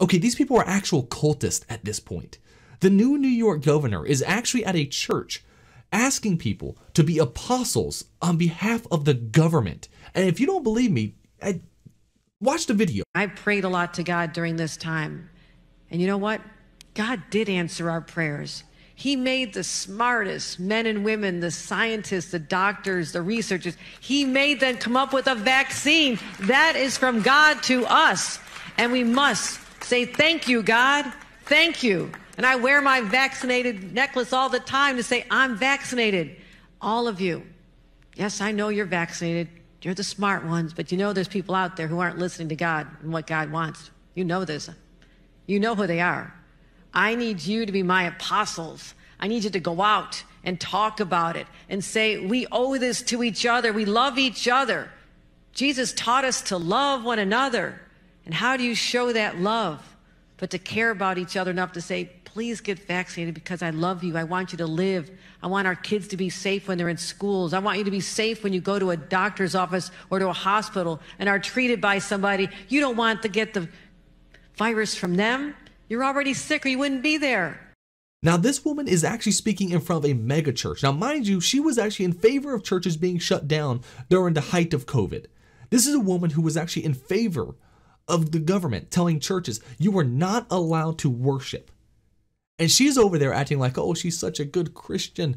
Okay, these people are actual cultists at this point. The new New York governor is actually at a church asking people to be apostles on behalf of the government. And if you don't believe me, watch the video. I prayed a lot to God during this time. And you know what? God did answer our prayers. He made the smartest men and women, the scientists, the doctors, the researchers. He made them come up with a vaccine. That is from God to us. And we must say, thank you, God. Thank you. And I wear my vaccinated necklace all the time to say, I'm vaccinated. All of you. Yes, I know you're vaccinated. You're the smart ones. But you know there's people out there who aren't listening to God and what God wants. You know this. You know who they are. I need you to be my apostles. I need you to go out and talk about it and say, we owe this to each other. We love each other. Jesus taught us to love one another. And how do you show that love? But to care about each other enough to say, please get vaccinated because I love you. I want you to live. I want our kids to be safe when they're in schools. I want you to be safe when you go to a doctor's office or to a hospital and are treated by somebody. You don't want to get the virus from them. You're already sick or you wouldn't be there. Now, this woman is actually speaking in front of a mega church. Now, mind you, she was actually in favor of churches being shut down during the height of COVID. This is a woman who was actually in favor of the government telling churches you are not allowed to worship. And she's over there acting like, oh, she's such a good Christian.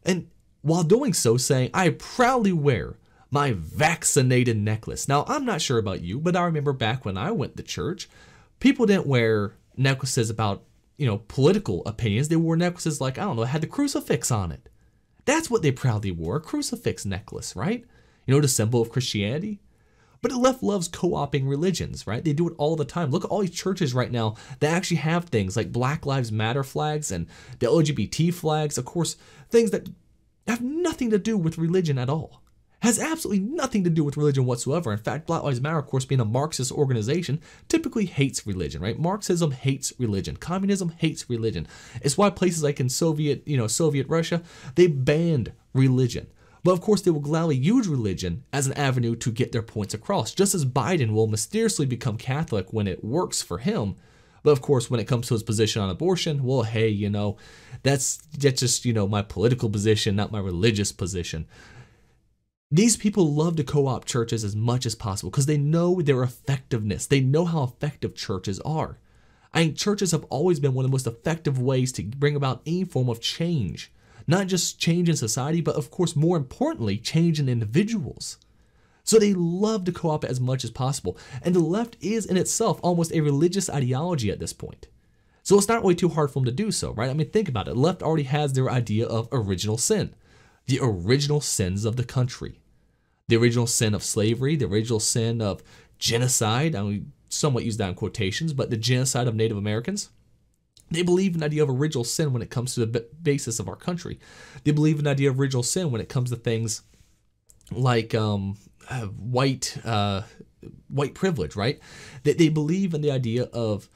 And while doing so, saying, I proudly wear my vaccinated necklace. Now, I'm not sure about you, but I remember back when I went to church, people didn't wear necklaces about, political opinions. They wore necklaces like, I don't know, had the crucifix on it. That's what they proudly wore, a crucifix necklace, right? The symbol of Christianity. But the left loves co-opting religions, right? They do it all the time. Look at all these churches right now that actually have things like Black Lives Matter flags and the LGBT flags. Of course, things that have nothing to do with religion at all. Has absolutely nothing to do with religion whatsoever. In fact, Black Lives Matter, of course, being a Marxist organization, typically hates religion, right? Marxism hates religion. Communism hates religion. It's why places like in Soviet Russia, they banned religion. But of course, they will gladly use religion as an avenue to get their points across, just as Biden will mysteriously become Catholic when it works for him. But of course, when it comes to his position on abortion, well, hey, that's just, my political position, not my religious position. These people love to co-opt churches as much as possible because they know their effectiveness. They know how effective churches are. I think churches have always been one of the most effective ways to bring about any form of change. Not just change in society, but of course, more importantly, change in individuals. So they love to co-opt it as much as possible. And the left is in itself almost a religious ideology at this point. So it's not really too hard for them to do so, right? I mean, think about it. The left already has their idea of original sin. The original sins of the country. The original sin of slavery, the original sin of genocide. I mean, somewhat use that in quotations, but the genocide of Native Americans. They believe in the idea of original sin when it comes to the basis of our country. They believe in the idea of original sin when it comes to things like white privilege, right? They believe in the idea of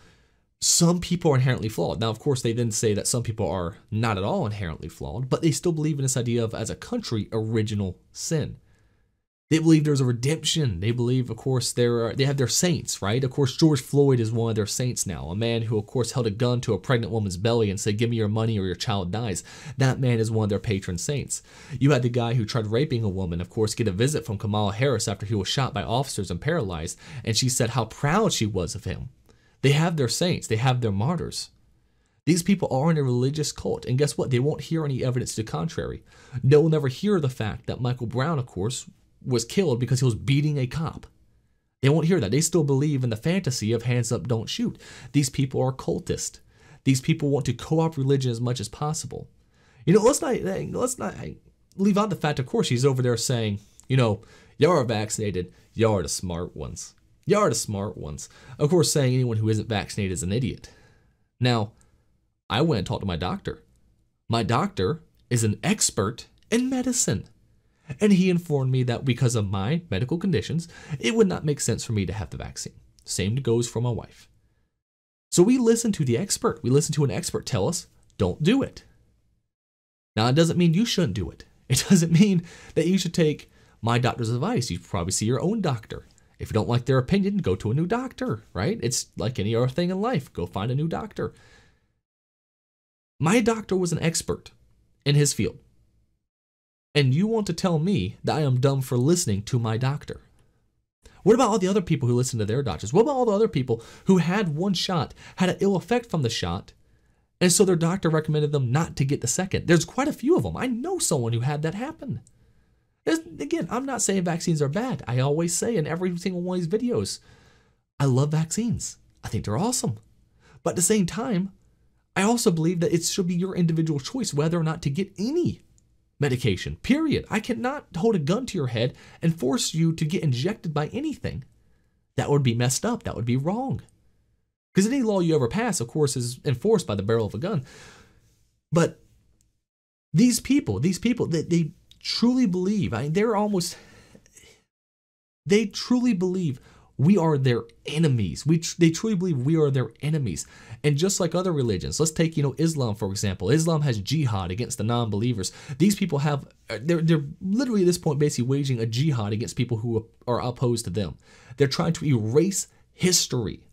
some people are inherently flawed. Now, of course, they then say that some people are not at all inherently flawed, but they still believe in this idea of, as a country, original sin. They believe there's a redemption. They believe, of course, they have their saints, right? Of course, George Floyd is one of their saints now, a man who, of course, held a gun to a pregnant woman's belly and said, give me your money or your child dies. That man is one of their patron saints. You had the guy who tried raping a woman, of course, get a visit from Kamala Harris after he was shot by officers and paralyzed, and she said how proud she was of him. They have their saints. They have their martyrs. These people are in a religious cult, and guess what? They won't hear any evidence to the contrary. No one will never hear the fact that Michael Brown, of course, was killed because he was beating a cop. They won't hear that. They still believe in the fantasy of hands up, don't shoot. These people are cultists. These people want to co-opt religion as much as possible. Let's not leave out the fact, of course, he's over there saying, y'all are vaccinated. Y'all are the smart ones. Y'all are the smart ones. Of course, saying anyone who isn't vaccinated is an idiot. Now, I went and talked to my doctor. My doctor is an expert in medicine. And he informed me that because of my medical conditions, it would not make sense for me to have the vaccine. Same goes for my wife. So we listen to the expert. We listen to an expert tell us, don't do it. Now, it doesn't mean you shouldn't do it. It doesn't mean that you should take my doctor's advice. You should probably see your own doctor If you don't like their opinion, go to a new doctor, right? It's like any other thing in life. Go find a new doctor. My doctor was an expert in his field. And you want to tell me that I am dumb for listening to my doctor? What about all the other people who listen to their doctors? What about all the other people who had one shot, had an ill effect from the shot, and so their doctor recommended them not to get the second? There's quite a few of them. I know someone who had that happen. Again, I'm not saying vaccines are bad. I always say in every single one of these videos, I love vaccines. I think they're awesome. But at the same time, I also believe that it should be your individual choice whether or not to get any medication, period. I cannot hold a gun to your head and force you to get injected by anything. That would be messed up. That would be wrong. Because any law you ever pass, of course, is enforced by the barrel of a gun. But these people, they truly believe, they truly believe we are their enemies. They truly believe we are their enemies. And just like other religions, let's take, Islam, for example. Islam has jihad against the non-believers. These people they're literally at this point basically waging a jihad against people who are opposed to them. They're trying to erase history,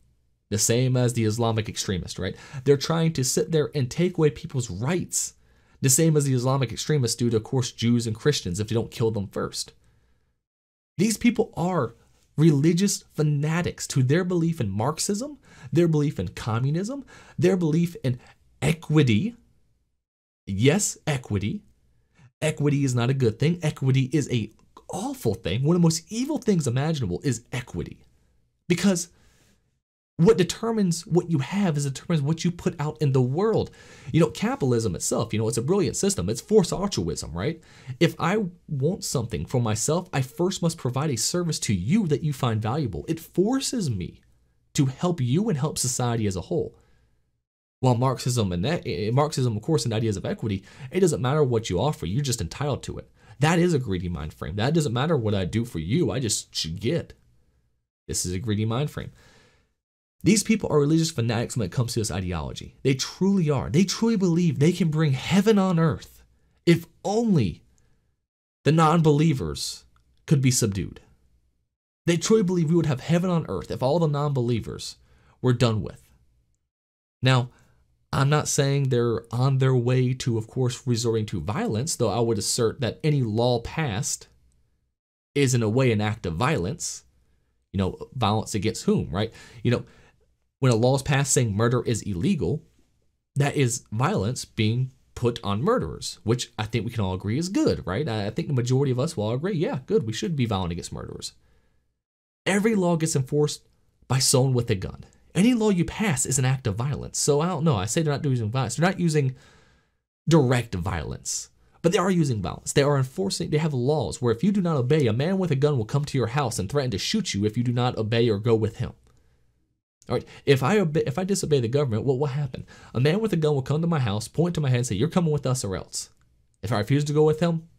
the same as the Islamic extremists, right? They're trying to sit there and take away people's rights, the same as the Islamic extremists do to, of course, Jews and Christians if they don't kill them first. These people are religious fanatics to their belief in Marxism, their belief in communism, their belief in equity. Yes, equity. Equity is not a good thing. Equity is an awful thing. One of the most evil things imaginable is equity. Because what determines what you have determines what you put out in the world. Capitalism itself, it's a brilliant system. It's forced altruism, right? If I want something for myself, I first must provide a service to you that you find valuable. It forces me to help you and help society as a whole. While Marxism, of course, and ideas of equity, it doesn't matter what you offer, you're just entitled to it. That is a greedy mind frame. That doesn't matter what I do for you, I just should get. This is a greedy mind frame. These people are religious fanatics when it comes to this ideology. They truly are. They truly believe they can bring heaven on earth if only the non-believers could be subdued. They truly believe we would have heaven on earth if all the non-believers were done with. Now, I'm not saying they're on their way to, of course, resorting to violence, though I would assert that any law passed is in a way an act of violence. Violence against whom, right? When a law is passed saying murder is illegal, that is violence being put on murderers, which I think we can all agree is good, right? I think the majority of us will all agree, yeah, good, we should be violent against murderers. Every law gets enforced by someone with a gun. Any law you pass is an act of violence. So I don't know, I say they're not using violence. They're not using direct violence, but they are using violence. They are enforcing, they have laws where if you do not obey, a man with a gun will come to your house and threaten to shoot you if you do not obey or go with him. All right, if I disobey the government, what will happen? A man with a gun will come to my house, point to my head, and say, "You're coming with us or else." If I refuse to go with him,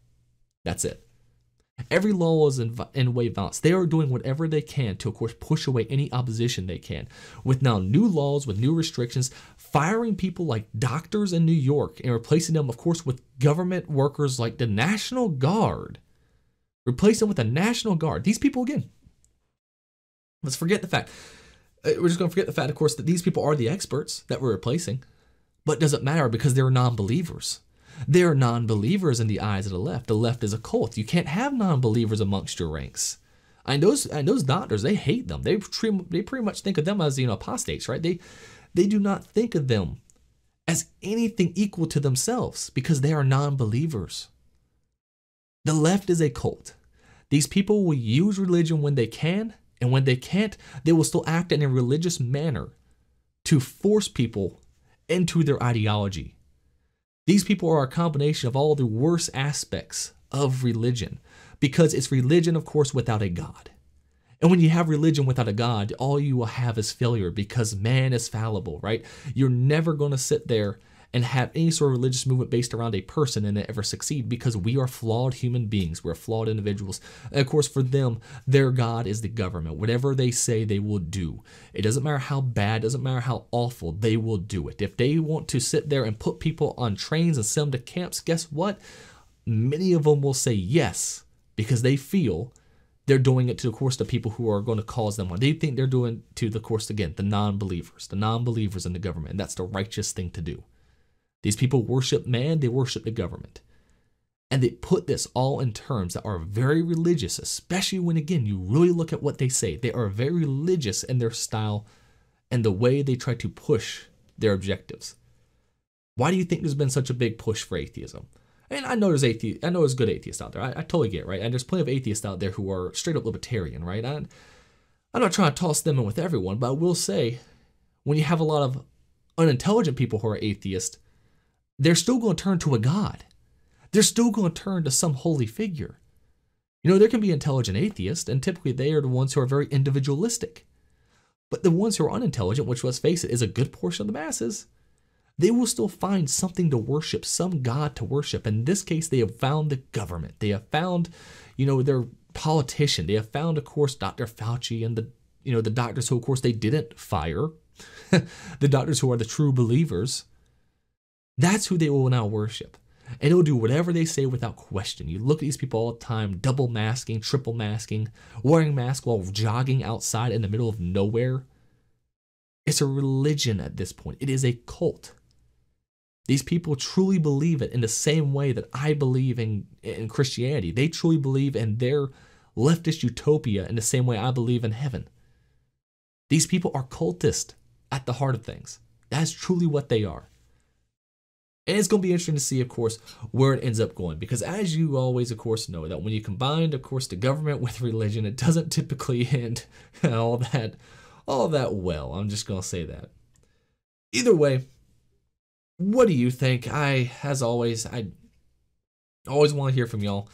that's it. Every law is in a way violence. They are doing whatever they can to, of course, push away any opposition they can. With now new laws, with new restrictions, firing people like doctors in New York and replacing them, of course, with government workers like the National Guard. Replace them with the National Guard. These people, again, let's forget the fact. We're just going to forget the fact, of course, that these people are the experts that we're replacing. But it doesn't matter because they're non-believers. They're non-believers in the eyes of the left. The left is a cult. You can't have non-believers amongst your ranks. And those doctors, they hate them. They pretty much think of them as, apostates, right? They do not think of them as anything equal to themselves because they are non-believers. The left is a cult. These people will use religion when they can, and when they can't, they will still act in a religious manner to force people into their ideology. These people are a combination of all the worst aspects of religion because it's religion, of course, without a God. And when you have religion without a God, all you will have is failure because man is fallible, right? You're never going to sit there and have any sort of religious movement based around a person and ever succeed because we are flawed human beings. We're flawed individuals. And of course, for them, their God is the government. Whatever they say, they will do. It doesn't matter how bad, doesn't matter how awful, they will do it. If they want to sit there and put people on trains and send them to camps, guess what? Many of them will say yes because they feel they're doing it to, of course, the people who are going to cause them harm. They think they're doing to, of course, again, the non-believers in the government. And that's the righteous thing to do. These people worship man, they worship the government. And they put this all in terms that are very religious, especially when, again, you really look at what they say. They are very religious in their style and the way they try to push their objectives. Why do you think there's been such a big push for atheism? And I know there's good atheists out there. I totally get it, right? And there's plenty of atheists out there who are straight up libertarian, right? I'm not trying to toss them in with everyone, but I will say, when you have a lot of unintelligent people who are atheists, they're still going to turn to a god. They're still going to turn to some holy figure. You know, there can be intelligent atheists, and typically they are the ones who are very individualistic. But the ones who are unintelligent, which, let's face it, is a good portion of the masses, they will still find something to worship, some god to worship. In this case, they have found the government. They have found, their politician. They have found, of course, Dr. Fauci and the doctors who, of course, they didn't fire. The doctors who are the true believers. That's who they will now worship. And they'll do whatever they say without question. You look at these people all the time, double masking, triple masking, wearing masks while jogging outside in the middle of nowhere. It's a religion at this point. It is a cult. These people truly believe it in the same way that I believe in Christianity. They truly believe in their leftist utopia in the same way I believe in heaven. These people are cultists at the heart of things. That's truly what they are. And it's going to be interesting to see, of course, where it ends up going. Because as you always, of course, know, that when you combine, of course, the government with religion, it doesn't typically end all that well. I'm just going to say that. Either way, what do you think? I always want to hear from y'all.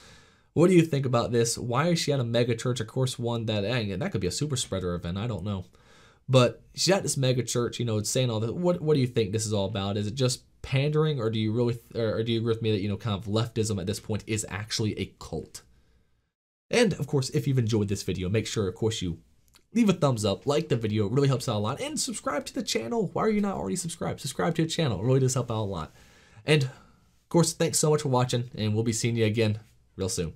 What do you think about this? Why is she at a mega church? Of course, one that could be a super spreader event. I don't know. But she's at this mega church, it's saying all this. What do you think this is all about? Is it just pandering, or do you agree with me that, kind of leftism at this point is actually a cult? And of course, if you've enjoyed this video, make sure, of course, you leave a thumbs up, like the video. It really helps out a lot. And subscribe to the channel. Why are you not already subscribed? Subscribe to the channel. It really does help out a lot. And of course, thanks so much for watching, and we'll be seeing you again real soon.